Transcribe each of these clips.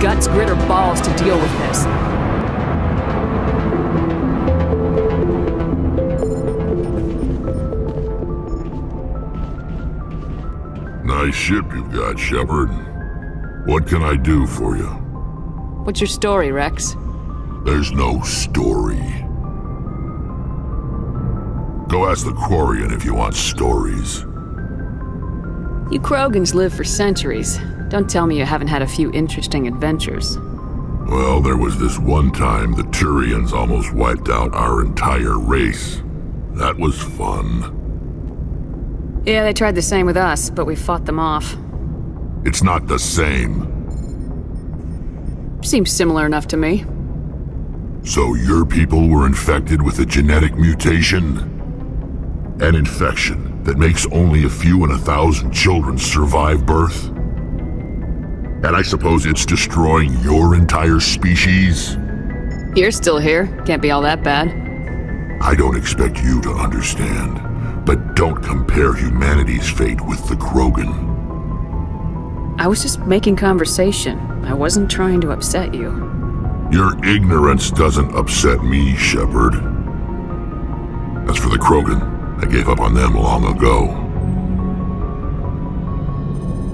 guts, grit, or balls to deal with this. Nice ship you've got, Shepard. What can I do for you? What's your story, Wrex? There's no story. Go ask the Quarian if you want stories. You Krogans live for centuries. Don't tell me you haven't had a few interesting adventures. Well, there was this one time the Turians almost wiped out our entire race. That was fun. Yeah, they tried the same with us, but we fought them off. It's not the same. Seems similar enough to me. So your people were infected with a genetic mutation? An infection that makes only a few in 1,000 children survive birth? And I suppose it's destroying your entire species? You're still here. Can't be all that bad. I don't expect you to understand, but don't compare humanity's fate with the Krogan. I was just making conversation. I wasn't trying to upset you. Your ignorance doesn't upset me, Shepard. As for the Krogan, I gave up on them long ago.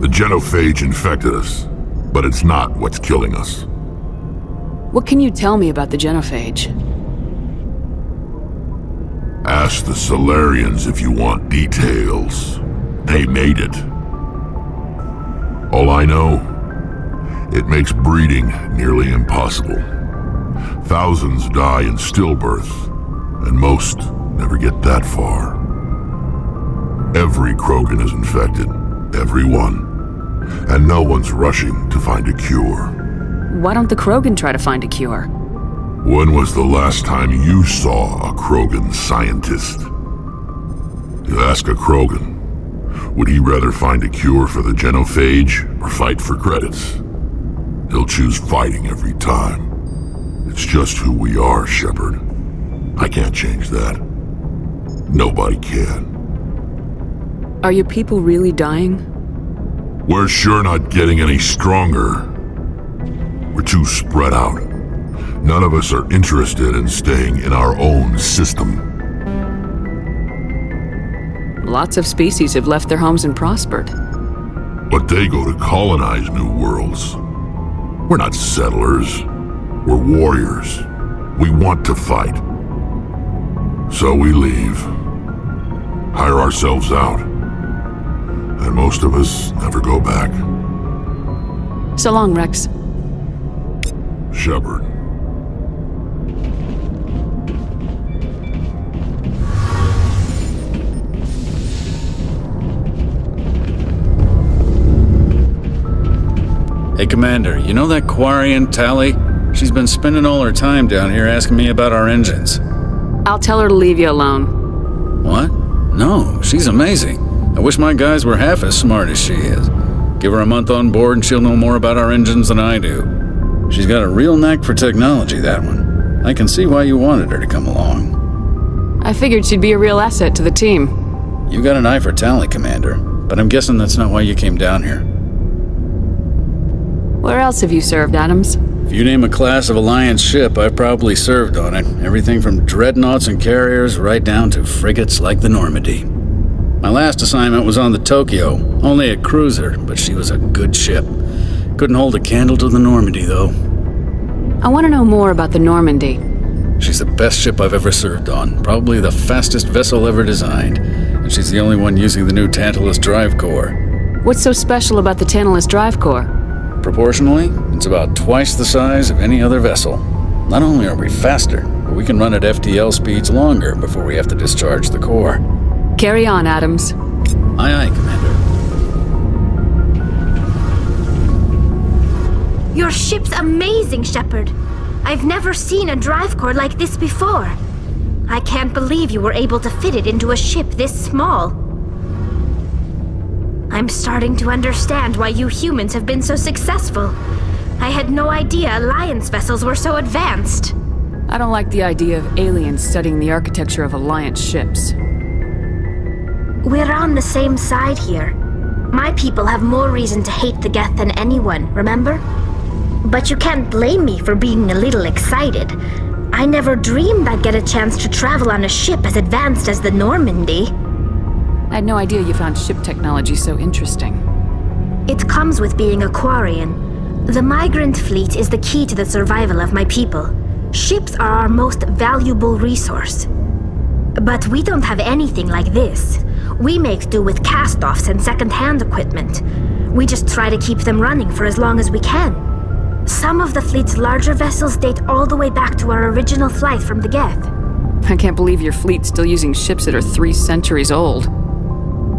The Genophage infected us, but it's not what's killing us. What can you tell me about the Genophage? Ask the Salarians if you want details. They made it. All I know, it makes breeding nearly impossible. Thousands die in stillbirth, and most never get that far. Every Krogan is infected, every one. And no one's rushing to find a cure. Why don't the Krogan try to find a cure? When was the last time you saw a Krogan scientist? You ask a Krogan, would he rather find a cure for the Genophage or fight for credits? He'll choose fighting every time. It's just who we are, Shepard. I can't change that. Nobody can. Are your people really dying? We're sure not getting any stronger. We're too spread out. None of us are interested in staying in our own system. Lots of species have left their homes and prospered. But they go to colonize new worlds. We're not settlers. We're warriors. We want to fight. So we leave. Hire ourselves out. And most of us never go back. So long, Wrex. Shepard. Hey, Commander, you know that Quarian, Tali? She's been spending all her time down here asking me about our engines. I'll tell her to leave you alone. What? No, she's amazing. I wish my guys were half as smart as she is. Give her a month on board and she'll know more about our engines than I do. She's got a real knack for technology, that one. I can see why you wanted her to come along. I figured she'd be a real asset to the team. You got an eye for Tali, Commander, but I'm guessing that's not why you came down here. Where else have you served, Adams? If you name a class of Alliance ship, I've probably served on it. Everything from dreadnoughts and carriers right down to frigates like the Normandy. My last assignment was on the Tokyo, only a cruiser, but she was a good ship. Couldn't hold a candle to the Normandy, though. I want to know more about the Normandy. She's the best ship I've ever served on, probably the fastest vessel ever designed, and she's the only one using the new Tantalus drive core. What's so special about the Tantalus drive core? Proportionally, it's about twice the size of any other vessel. Not only are we faster, but we can run at FTL speeds longer before we have to discharge the core. Carry on, Adams. Aye, aye, Commander. Your ship's amazing, Shepard. I've never seen a drive core like this before. I can't believe you were able to fit it into a ship this small. I'm starting to understand why you humans have been so successful. I had no idea Alliance vessels were so advanced. I don't like the idea of aliens studying the architecture of Alliance ships. We're on the same side here. My people have more reason to hate the Geth than anyone, remember? But you can't blame me for being a little excited. I never dreamed I'd get a chance to travel on a ship as advanced as the Normandy. I had no idea you found ship technology so interesting. It comes with being a Quarian. The migrant fleet is the key to the survival of my people. Ships are our most valuable resource. But we don't have anything like this. We make do with cast-offs and second-hand equipment. We just try to keep them running for as long as we can. Some of the fleet's larger vessels date all the way back to our original flight from the Geth. I can't believe your fleet's still using ships that are 3 centuries old.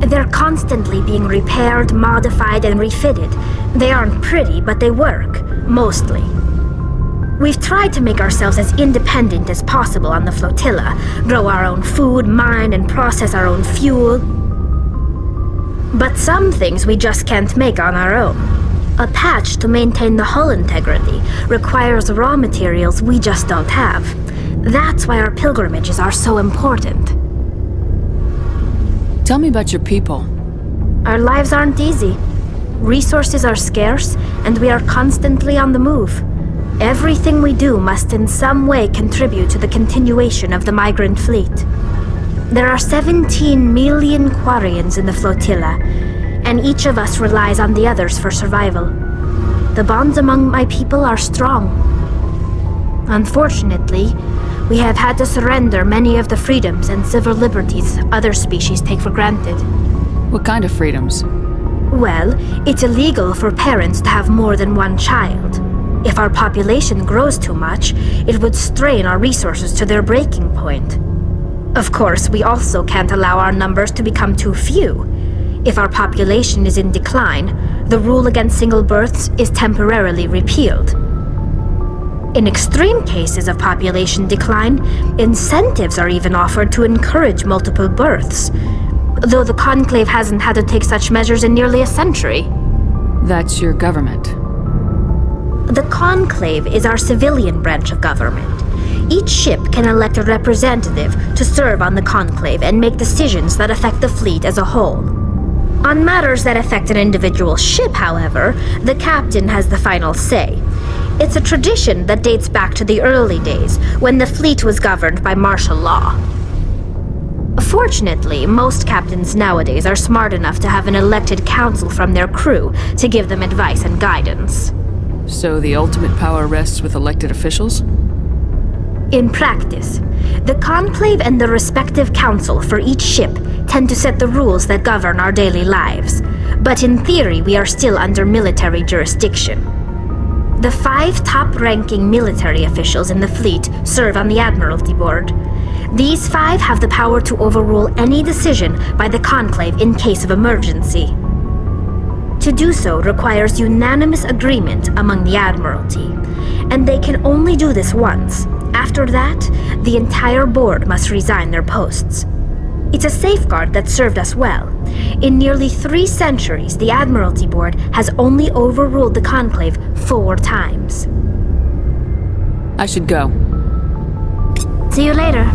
They're constantly being repaired, modified, and refitted. They aren't pretty, but they work. Mostly. We've tried to make ourselves as independent as possible on the flotilla, grow our own food, mine, and process our own fuel. But some things we just can't make on our own. A patch to maintain the hull integrity requires raw materials we just don't have. That's why our pilgrimages are so important. Tell me about your people. Our lives aren't easy. Resources are scarce, and we are constantly on the move. Everything we do must in some way contribute to the continuation of the migrant fleet. There are 17 million Quarians in the flotilla, and each of us relies on the others for survival. The bonds among my people are strong. Unfortunately, we have had to surrender many of the freedoms and civil liberties other species take for granted. What kind of freedoms? Well, it's illegal for parents to have more than one child. If our population grows too much, it would strain our resources to their breaking point. Of course, we also can't allow our numbers to become too few. If our population is in decline, the rule against single births is temporarily repealed. In extreme cases of population decline, incentives are even offered to encourage multiple births, though the Conclave hasn't had to take such measures in nearly a century. That's your government. The Conclave is our civilian branch of government. Each ship can elect a representative to serve on the Conclave and make decisions that affect the fleet as a whole. On matters that affect an individual ship, however, the captain has the final say. It's a tradition that dates back to the early days, when the fleet was governed by martial law. Fortunately, most captains nowadays are smart enough to have an elected council from their crew to give them advice and guidance. So the ultimate power rests with elected officials? In practice, the Conclave and the respective council for each ship tend to set the rules that govern our daily lives, but in theory we are still under military jurisdiction. The 5 top-ranking military officials in the fleet serve on the Admiralty Board. These 5 have the power to overrule any decision by the Conclave in case of emergency. To do so requires unanimous agreement among the Admiralty, and they can only do this once. After that, the entire board must resign their posts. It's a safeguard that served us well. In nearly 3 centuries, the Admiralty Board has only overruled the Conclave 4 times. I should go. See you later.